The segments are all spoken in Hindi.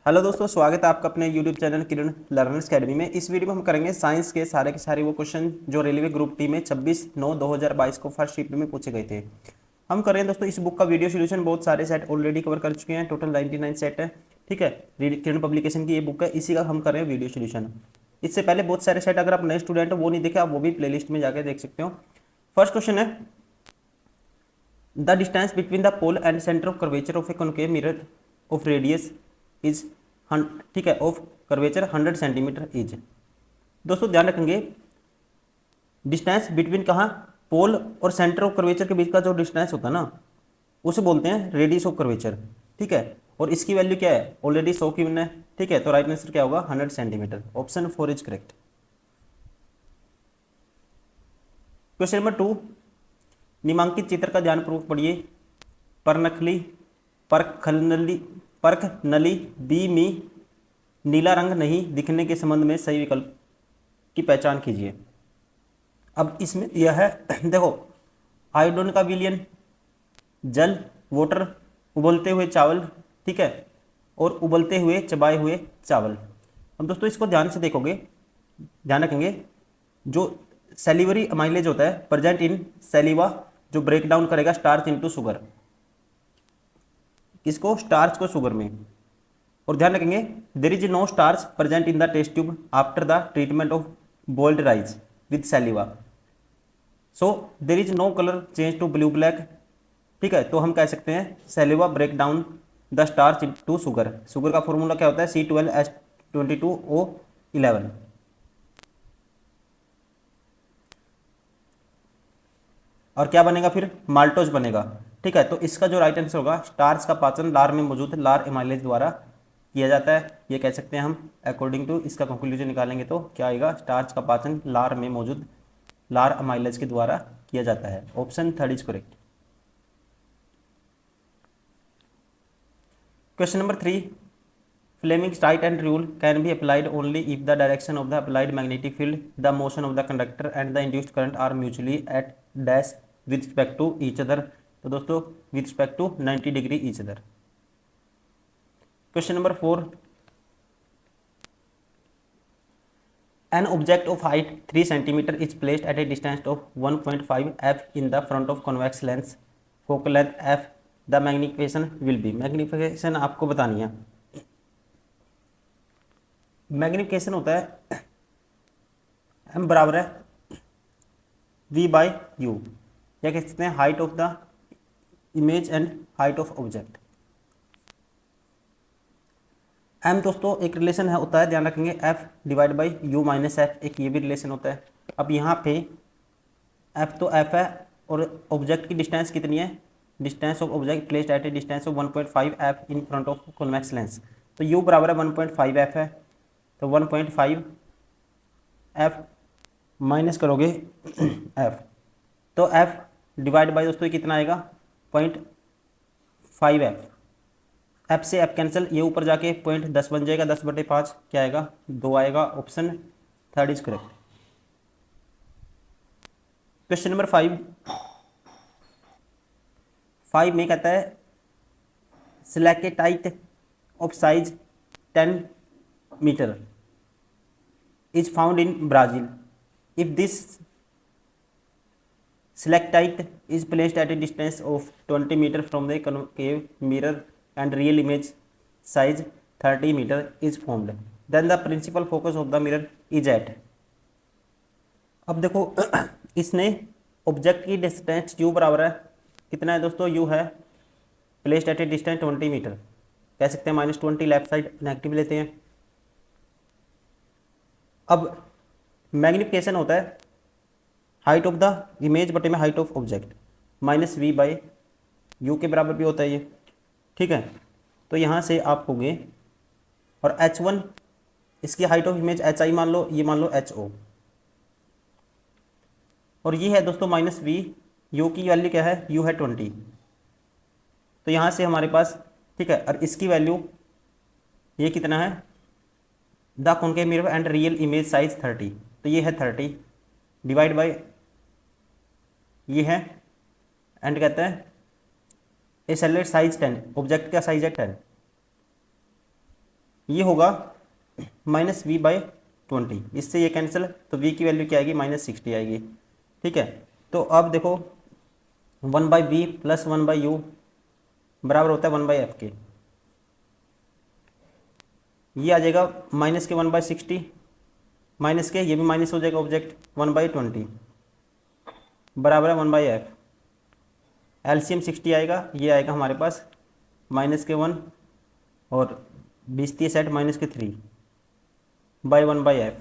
हेलो दोस्तों, स्वागत है आपका अपने यूट्यूब चैनल किरण लर्नर्स अकेडमी में। इस वीडियो में हम करेंगे साइंस के सारे वो क्वेश्चन जो रेलवे ग्रुप टी में 26/9/2022 को फर्स्ट शिफ्ट में पूछे गए थे। हम कर रहे हैं दोस्तों इस बुक का वीडियो सोल्यूशन। बहुत सारे सेट ऑलरेडी कवर कर चुके हैं, टोटल 99 सेट है। ठीक है, किरण पब्लिकेशन की ये बुक है, इसी का हम कर रहे हैं वीडियो सोल्यूशन। इससे पहले बहुत सारे सेट अगर आप नए स्टूडेंट हो वो नहीं देखे, आप वो भी प्ले में जाकर देख सकते हो। फर्स्ट क्वेश्चन है, the distance between the pole and centre of curvature of a concave mirror of radius is, ठीक है, ऑफ कर्वेचर 100 सेंटीमीटर इज। दोस्तों ध्यान रखेंगे, डिस्टेंस बिटवीन कहाँ, पोल और सेंटर ऑफ कर्वेचर के बीच का जो डिस्टेंस होता है ना, उसे बोलते हैं रेडियस ऑफ कर्वेचर। ठीक है, और इसकी वैल्यू क्या है, ऑलरेडी 100 की है। ठीक है, तो राइट आंसर क्या होगा, 100 centimetre. Option 4 is correct. Question number 2, निम्नांकित चित्र का ध्यानपूर्वक पढ़िए। परनखली परखनली परखनली बी में नीला रंग नहीं दिखने के संबंध में सही विकल्प की पहचान कीजिए। अब इसमें यह है देखो, आयोडीन का विलयन, जल, वाटर, उबलते हुए चावल, ठीक है, और उबलते हुए चबाए हुए चावल। अब दोस्तों इसको ध्यान से देखोगे, ध्यान रखेंगे, जो सेलिवरी अमाइलेज होता है प्रेजेंट इन सेलिवा, जो ब्रेक डाउन करेगा स्टार्च इनटू शुगर, किसको, स्टार्च को शुगर में। और ध्यान रखेंगे, there is no starch present in the test tube after the treatment of boiled rice with saliva, so there is no colour change to blue black. ठीक है, तो हम कह सकते हैं saliva break down the starch to sugar. Sugar का फॉर्मूला क्या होता है, C12H22O11। और क्या बनेगा फिर, माल्टोज बनेगा। ठीक है, तो इसका जो राइट आंसर होगा, स्टार्च का पाचन लार में मौजूद लार एमाइलेज द्वारा किया जाता है, ये कह सकते हैं हम। अकॉर्डिंग टू इसका कंक्लूजन निकालेंगे तो क्या आएगा, स्टार्च का पाचन लार में मौजूद लार अमाइलेज के द्वारा किया जाता है। Option 3 is correct. Question number 3, Fleming's right hand rule can be applied only if the direction of the applied magnetic field, the motion of the conductor and the induced current are mutually at dash with respect to each other। तो दोस्तों with respect to 90 degree each other। Question number 4, an object of height 3 centimeter is placed at a distance of 1.5 f in the front of convex lens, focal length f, the magnification will be। Magnification आपको बतानी है। मैग्निफिकेशन होता है m बराबर है v/u, या कह सकते हैं height of the image and height of object. m दोस्तों एक रिलेशन है होता है, ध्यान रखेंगे, f divide by u minus F, एक ये भी रिलेशन होता है। अब यहाँ पे f तो f है, और ऑब्जेक्ट की डिस्टेंस कितनी है, distance of object placed at a distance of 1.5 f in front of convex lens. तो u बराबर है 1.5 f है, तो 1.5 f माइनस करोगे f, तो f डिवाइड बाई दोस्तों कितना आएगा, 0.5f। f से f कैंसिल, ये ऊपर जाके 0.10 बन जाएगा, 10/5 क्या आएगा, 2 आएगा। Option 3 is correct. Question number 5 में कहता है सिलेकेटाइट of size 10 metre is found in Brazil. If this stalactite is placed at a distance of 20 meter from the concave mirror and real image size 30 meter is formed, then the principal focus of the mirror is at। अब देखो इसने ऑब्जेक्ट की डिस्टेंस u बराबर है, कितना है दोस्तों, u है placed at a distance 20 metre, कह सकते हैं -20, लेफ्ट साइड नेगेटिव लेते हैं। अब मैग्निफिकेशन होता है हाइट ऑफ द इमेज बटे में हाइट ऑफ ऑब्जेक्ट, -v/u के बराबर भी होता है ये। ठीक है, तो यहाँ से आप होंगे, और h1 इसकी हाइट ऑफ इमेज hi मान लो, ये मान लो ho, और ये है दोस्तों -v, u की वैल्यू क्या है, u है 20, तो यहाँ से हमारे पास, ठीक है, और इसकी वैल्यू ये कितना है, the concave mirror and real image size 30, तो ये है 30 डिवाइड बाय ये है, एंड कहता है ए सेलेक्ट साइज 10, ऑब्जेक्ट का साइज है 10, ये होगा -v/20, इससे ये कैंसिल, तो v की वैल्यू क्या आएगी, -60 आएगी। ठीक है, तो अब देखो 1/v + 1/u बराबर होता है 1/f के। ये आ जाएगा माइनस के 1/60, माइनस के ये भी माइनस हो जाएगा ऑब्जेक्ट, 1/20 बराबर है 1/f। एलसीएम 60 आएगा, ये आएगा हमारे पास -1 और 20 -3/1/f।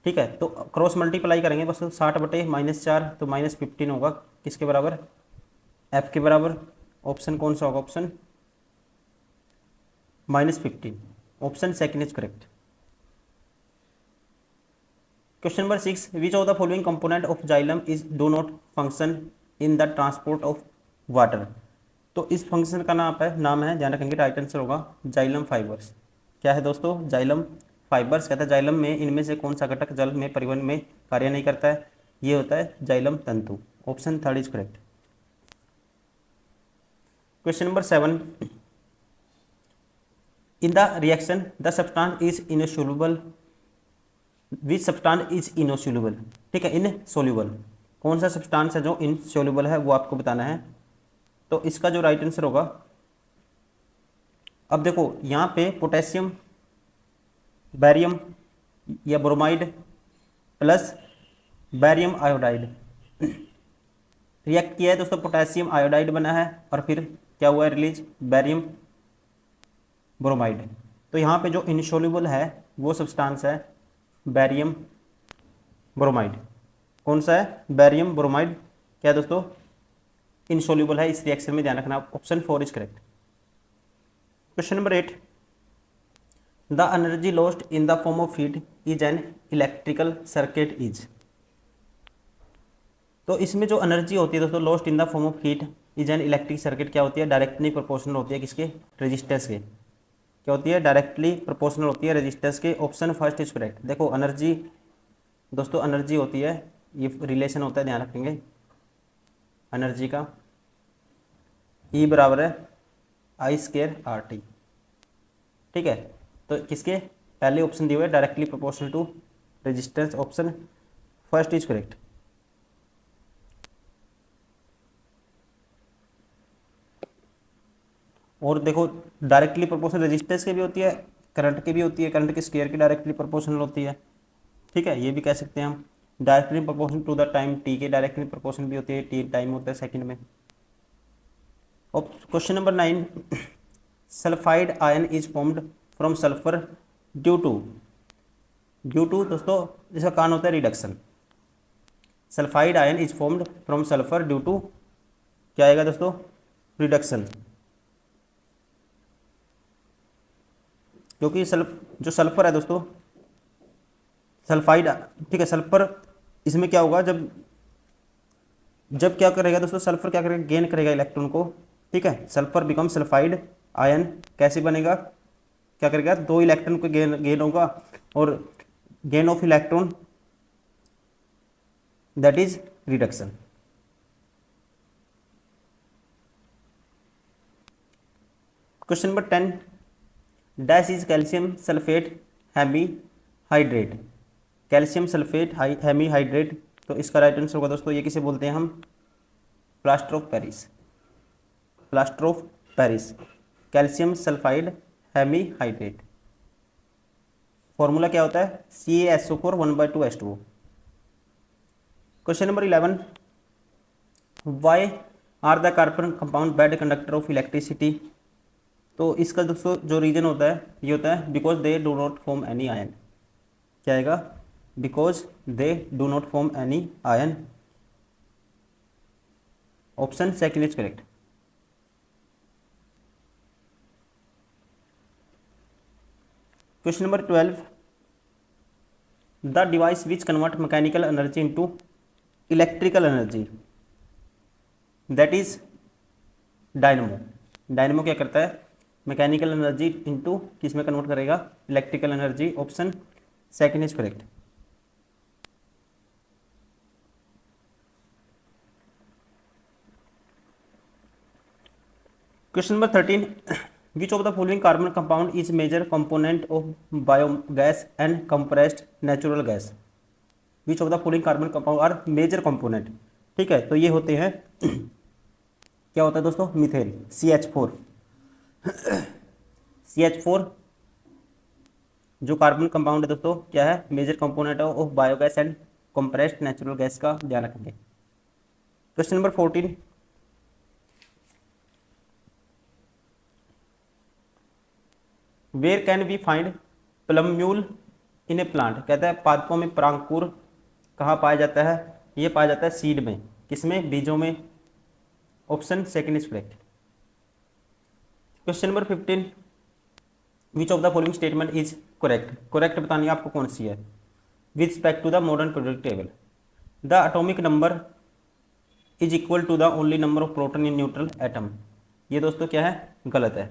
ठीक है, तो क्रॉस मल्टीप्लाई करेंगे बस, 60/-4 तो -15 होगा, किसके बराबर, f के बराबर। ऑप्शन कौन सा होगा, option -15, option second is correct. Question number 6, which of the following component of xylem is do not function in the transport of water. तो इस फंक्शन का नाम है ध्यान रखेंगे, राइट आंसर होगा जाइलम फाइबर्स। क्या है दोस्तों, जाइलम फाइबर्स। कहता है जाइलम में इनमें से कौन सा घटक जल में परिवहन में कार्य नहीं करता है, ये होता है जाइलम तंतु। Option third is correct. Question number 7, in the reaction the substance is insoluble, which substance is insoluble. ठीक है, इनसोल्यूबल, कौन सा सब्सटेंस है जो इनसोल्यूबल है, वो आपको बताना है। तो इसका जो राइट आंसर होगा, अब देखो यहाँ पे पोटेशियम, बैरियम या bromide plus barium iodide react किया है दोस्तों, पोटेशियम आयोडाइड बना है और फिर क्या हुआ है रिलीज, बैरियम ब्रोमाइड। तो यहाँ पे जो इनसोल्यूबल है वो सब्सटेंस है बैरियम ब्रोमाइड। कौन सा है, बैरियम ब्रोमाइड। क्या दोस्तों, इनसोल्यूबल है इस रिएक्शन में, ध्यान रखना। Option 4 is correct. Question number 8, the energy lost in the form of heat is an electrical circuit is. तो इसमें जो एनर्जी होती है दोस्तों lost in the form of heat is an electric circuit, क्या होती है, डायरेक्टली प्रोपोर्शनल होती है किसके, रेजिस्टेंस के। क्या होती है, डायरेक्टली प्रोपोर्शनल होती है रेजिस्टेंस के। Option first is correct. देखो एनर्जी दोस्तों, एनर्जी होती है, ये रिलेशन होता है, ध्यान रखेंगे एनर्जी का, E बराबर है I²RT। ठीक है, तो किसके, पहले ऑप्शन दिए हुए directly proportional to resistance. Option first is correct. और देखो डायरेक्टली प्रोपोर्शनल रेजिस्टेंस की भी होती है, करंट की भी होती है, करंट की स्क्वायर की डायरेक्टली प्रोपोर्शनल होती है। ठीक है, ये भी कह सकते हैं हम। Directly proportional to the time T के डायरेक्टली प्रोपोर्शनल भी होती है, टी टाइम होता है सेकंड में। Question number 9, sulphide ion is formed from sulphur due to दोस्तों इसका कारण होता है reduction. Sulphide ion is formed from sulphur due to, क्या आएगा दोस्तों, रिडक्शन। क्योंकि जो सल्फर है दोस्तों, सल्फाइड, ठीक है, सल्फर इसमें क्या होगा, जब जब क्या करेगा दोस्तों, सल्फर क्या करेगा, गेन करेगा इलेक्ट्रॉन को। ठीक है, सल्फर बिकम सल्फाइड आयन, कैसे बनेगा, क्या करेगा, 2 इलेक्ट्रॉन को गेन होगा और gain of electron that is reduction. Question number 10, dash is calcium sulphate hemihydrate. Calcium sulphate hemihydrate, तो इसका राइट आंसर होगा दोस्तों, ये किसे बोलते हैं हम, plaster of Paris. Plaster of Paris, calcium sulphide hemihydrate. Formula क्या होता है, CaSO4 1/2H2O। Question number 11, why are the carbon compound bad conductor of electricity. तो इसका दोस्तों जो रीजन होता है ये होता है because they do not form any ion. क्या आएगा, because they do not form any ion. Option second is correct. Question number 12, the device which convert mechanical energy into electrical energy that is dynamo. Dynamo क्या करता है, मैकेनिकल एनर्जी इनटू किस में कन्वर्ट करेगा, electrical energy. Option second is correct. Question number 13, which of the following carbon compound is major component of biogas and compressed natural gas. Which of the following carbon compound are major component. ठीक है, तो ये होते हैं क्या होता है दोस्तों, मीथेन, CH4। CH4 जो कार्बन कंपाउंड है दोस्तों क्या है, major component of biogas and compressed natural gas का ध्यान रखेंगे। Question number 14, where can we find plumule in a plant. कहता है पादपों में परागपुर कहाँ पाया जाता है, ये पाया जाता है सीड में, किसमें, बीजों में। Option second is correct. Question number 15, which of the following statement is correct. Correct बतानी है आपको कौन सी है। With respect to the modern periodic table the atomic number is equal to the only number of proton in neutral atom. ये दोस्तों क्या है, गलत है।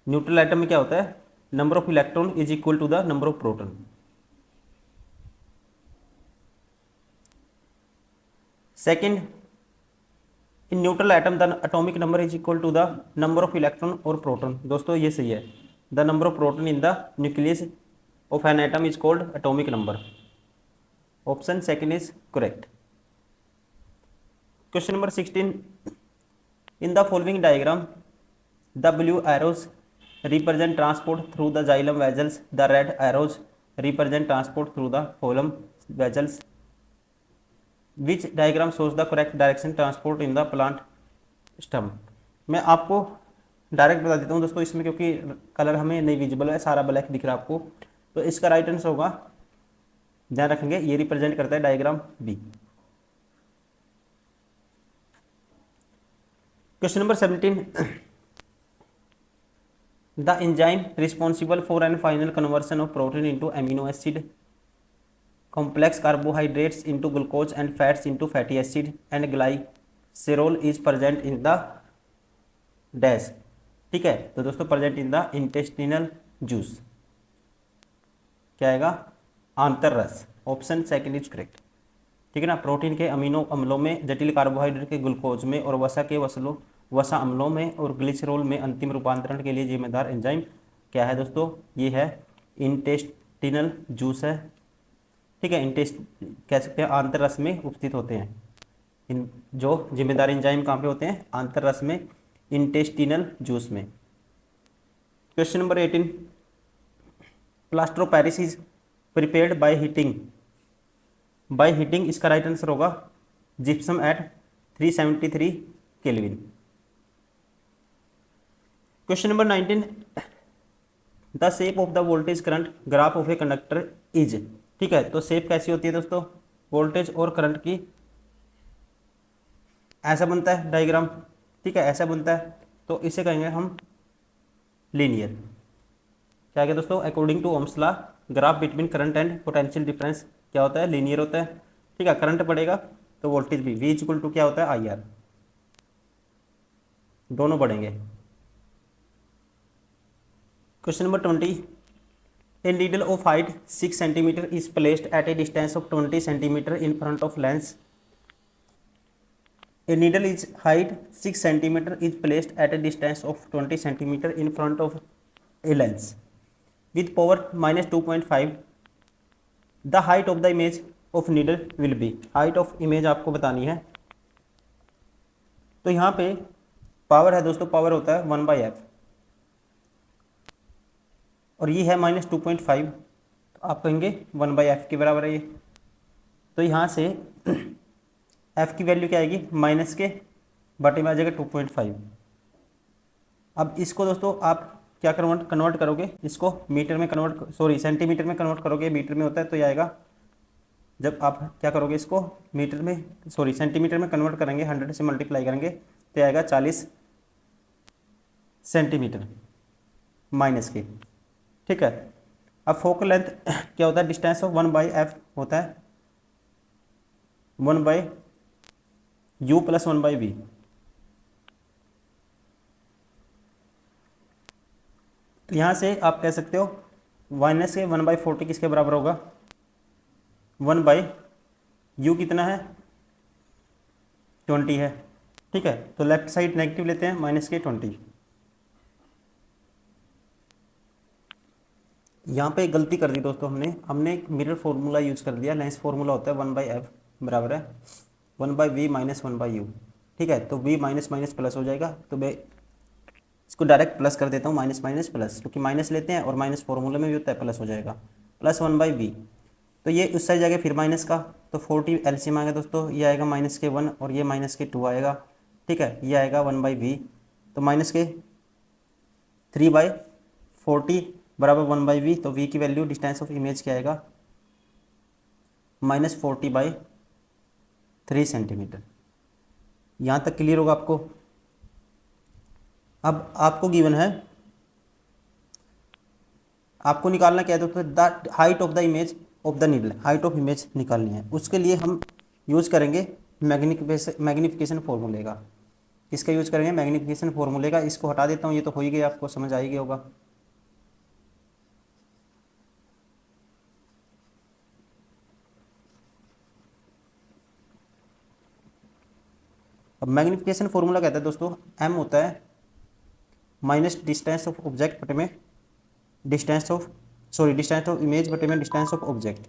न्यूट्रल एटम में क्या होता है, number of electron is equal to the number of proton. Second, in neutral atom the atomic number is equal to the number of electron और प्रोटॉन। दोस्तों ये सही है, the number of proton in the nucleus of an atom is called atomic number. Option second is correct. Question number 16, in the following diagram the blue arrows represent transport through the xylem vessels, the red arrows represent transport through the phloem vessels. Which diagram shows the correct direction transport in the plant stem? मैं आपको डायरेक्ट बता देता हूँ दोस्तों इसमें, क्योंकि कलर हमें नहीं विजिबल है, सारा ब्लैक दिख रहा है आपको, तो इसका राइट आंसर होगा, ध्यान रखेंगे, ये रिप्रेजेंट करता है diagram B. Question number 17, the enzyme responsible for and final conversion of protein into amino acid, complex carbohydrates into glucose and fats into fatty acid and glycerol is present in the dash। ठीक है, तो दोस्तों present in the intestinal juice, क्या आएगा, आंतर रस। Option second is correct. ठीक है ना, प्रोटीन के अमीनो अम्लों में, जटिल कार्बोहाइड्रेट के ग्लूकोज में और वसा के वसा अम्लों में और ग्लिसरॉल में अंतिम रूपांतरण के लिए जिम्मेदार एंजाइम क्या है दोस्तों, ये है इंटेस्टिनल जूस है। ठीक है, कह सकते हैं आंतर रस में उपस्थित होते हैं। इन जो जिम्मेदार एंजाइम कहाँ पे होते हैं, आंतर रस में, इंटेस्टिनल जूस में। Question number 18, plaster of Paris is prepared by heating. By heating इसका राइट आंसर होगा gypsum at 373 kelvin. Question number 19, the shape of the voltage current graph of a conductor is. ठीक है, तो शेप कैसी होती है दोस्तों, वोल्टेज और करंट की, ऐसा बनता है डायग्राम। ठीक है, ऐसा बनता है, तो इसे कहेंगे हम लीनियर। क्या है दोस्तों, according to Ohm's law graph between current and potential difference क्या होता है, लीनियर होता है। ठीक है, करंट बढ़ेगा तो वोल्टेज भी, V इक्वल टू क्या होता है, IR, दोनों बढ़ेंगे। Question number 20, a needle of height 6 centimetre is placed at a distance of 20 centimetre in front of lens. A needle is height 6 centimetre is placed at a distance of 20 centimetre in front of a lens with power -2.5। The height of the image of needle will be. Height of image आपको बतानी है, तो यहाँ पे पावर है दोस्तों, पावर होता है 1/f और ये है -2.5, तो आप कहेंगे 1/f के बराबर है ये। तो यहाँ से f की वैल्यू क्या आएगी, माइनस के बटे में आ जाएगा 2.5। अब इसको दोस्तों आप क्या कन्वर्ट करोगे, इसको मीटर में कन्वर्ट, सॉरी सेंटीमीटर में कन्वर्ट करोगे, मीटर में होता है तो ये आएगा, जब आप क्या करोगे इसको मीटर में, सॉरी सेंटीमीटर में कन्वर्ट करेंगे, 100 से मल्टीप्लाई करेंगे तो आएगा 40 सेंटीमीटर माइनस के। ठीक है, अब फोकल लेंथ क्या होता है, डिस्टेंस ऑफ 1/f होता है 1/u + 1/v। तो यहाँ से आप कह सकते हो माइनस के 1/40 किसके बराबर होगा, 1/u कितना है, 20 है। ठीक है, तो लेफ्ट साइड नेगेटिव लेते हैं, -20। यहाँ पे एक गलती कर दी दोस्तों, हमने एक मिरर फार्मूला यूज कर दिया। लेंस फार्मूला होता है 1/f बराबर है 1/v माइनस 1/u। ठीक है, तो v माइनस माइनस प्लस हो जाएगा, तो मैं इसको डायरेक्ट प्लस कर देता हूँ, माइनस माइनस प्लस, क्योंकि माइनस लेते हैं और माइनस फार्मूला में भी होता है, प्लस हो जाएगा प्लस 1/v। तो ये उस साइड जाएगा फिर माइनस का, तो 40 एलसीएम आएगा दोस्तों, ये आएगा माइनस के 1 और ये माइनस के 2 आएगा। ठीक है, ये आएगा 1/v, तो माइनस के 3/40 बराबर 1/v। तो v की वैल्यू डिस्टेंस ऑफ इमेज क्या आएगा, -40/3 सेंटीमीटर। यहाँ तक क्लियर होगा आपको। अब आपको गिवन है, आपको निकालना क्या है दोस्तों, the height of the image of the needle, height of image निकालनी है। उसके लिए हम यूज करेंगे मैग्निफिकेशन फॉर्मूले का। इसका यूज करेंगे मैग्निफिकेशन फॉर्मूले का। इसको हटा देता हूँ, ये तो हो ही गया, आपको समझ आ ही गया होगा। अब मैग्निफिकेशन फॉर्मूला कहता है दोस्तों, m होता है माइनस डिस्टेंस ऑफ ऑब्जेक्ट बटे में डिस्टेंस ऑफ इमेज बटे में distance of object.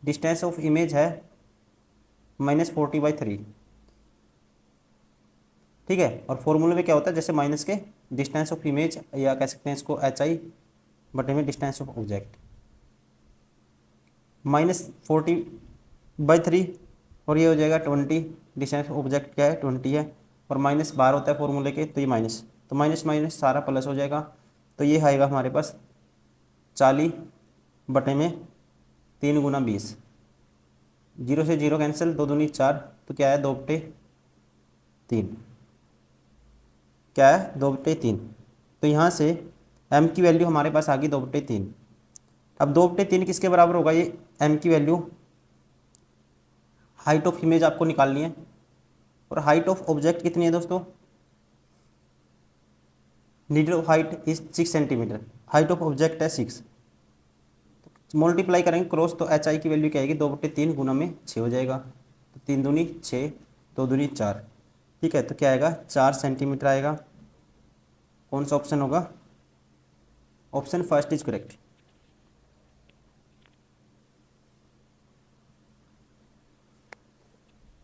Distance of image है -40/3। ठीक है, और फॉर्मूले में क्या होता है, जैसे माइनस के डिस्टेंस ऑफ इमेज, या कह सकते हैं इसको HI बटे में डिस्टेंस ऑफ ऑब्जेक्ट, -40/3 और ये हो जाएगा 20। डिस्टेंस ऑफ ऑब्जेक्ट क्या है, 20 है, और माइनस बाहर होता है फॉर्मूले के, तो ये माइनस, तो माइनस माइनस सारा प्लस हो जाएगा। तो ये आएगा हमारे पास 40 बटे में 3 गुना 20, 0 से 0 कैंसिल, 2 दूनी 4, तो क्या है 2 बटे 3, क्या है 2 बटे 3। तो यहाँ से m की वैल्यू हमारे पास आ गई 2 बटे 3। अब 2 बटे 3 किसके बराबर होगा, ये m की वैल्यू हाइट ऑफ इमेज आपको निकालनी है, और हाइट ऑफ ऑब्जेक्ट कितनी है दोस्तों, needle of height is 6 centimetre, height of object है 6, मल्टीप्लाई करेंगे क्रॉस, तो HI की वैल्यू क्या आएगी, 2 बटे 3 गुना में 6 हो जाएगा, तो 3 दूनी 6, 2 दूनी 4। ठीक है, तो क्या आएगा 4 सेंटीमीटर आएगा। कौन सा ऑप्शन होगा, option first is correct.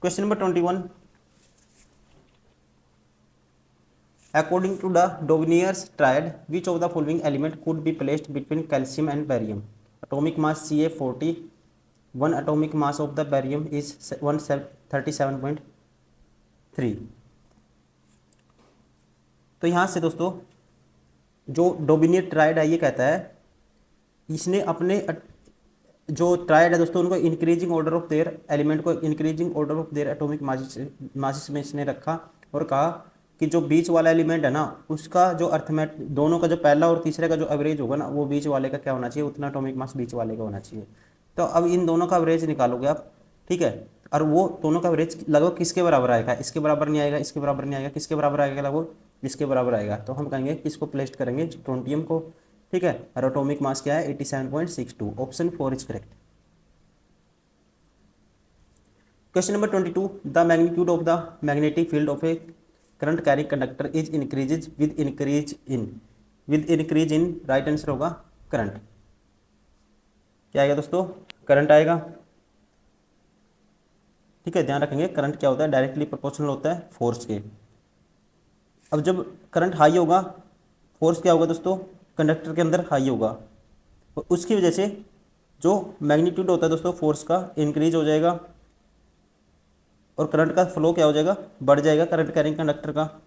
Question number 21, according to the Dovnier's triad, which of the following element could be placed between calcium and barium? Atomic mass Ca 40, one atomic mass of the barium is 137.3। तो यहाँ से दोस्तों जो डोबिनियर ट्रायड है, ये कहता है, इसने अपने जो ट्रायड है दोस्तों, उनको increasing order of their element को increasing order of their atomic masses में इसने रखा, और कहा कि जो बीच वाला एलिमेंट है ना, उसका जो अर्थमेट, दोनों का जो पहला और तीसरे का जो एवरेज होगा ना, वो बीच वाले का क्या होना चाहिए, उतना एटॉमिक मास बीच वाले का होना चाहिए। तो अब इन दोनों का एवरेज निकालोगे आप। ठीक है, और वो दोनों का एवरेज लगभग किसके बराबर आएगा, इसके बराबर नहीं आएगा, इसके बराबर नहीं आएगा, किसके बराबर आएगा लगभग, इसके बराबर आएगा। तो हम कहेंगे किसको प्लेस करेंगे, स्ट्रोंटियम को। ठीक है, और एटॉमिक मास क्या है 87.62, option 4 is correct. Question number 22, the magnitude of the magnetic field of A current carrying conductor is increases with increase in right answer होगा करंट। क्या आएगा दोस्तों, करंट आएगा। ठीक है, ध्यान रखेंगे करंट क्या होता है, डायरेक्टली प्रोपोर्शनल होता है फोर्स के। अब जब करंट हाई होगा, फोर्स क्या होगा दोस्तों, कंडक्टर के अंदर हाई होगा, और उसकी वजह से जो मैग्नीट्यूड होता है दोस्तों फोर्स का इंक्रीज हो जाएगा, और करंट का फ्लो क्या हो जाएगा, बढ़ जाएगा, करंट कैरिंग कंडक्टर का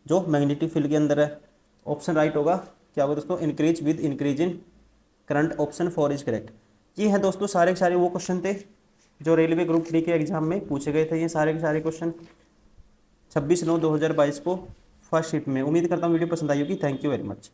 जो मैग्नेटिक फील्ड के अंदर है। ऑप्शन राइट होगा, क्या होगा दोस्तों, increase with increase in current, option 4 is correct. ये है दोस्तों सारे के सारे वो क्वेश्चन थे जो रेलवे ग्रुप डी के एग्जाम में पूछे गए थे। ये सारे के सारे क्वेश्चन 26/9/2022 को फर्स्ट शिफ्ट में। उम्मीद करता हूँ वीडियो पसंद आई होगी। Thank you very much.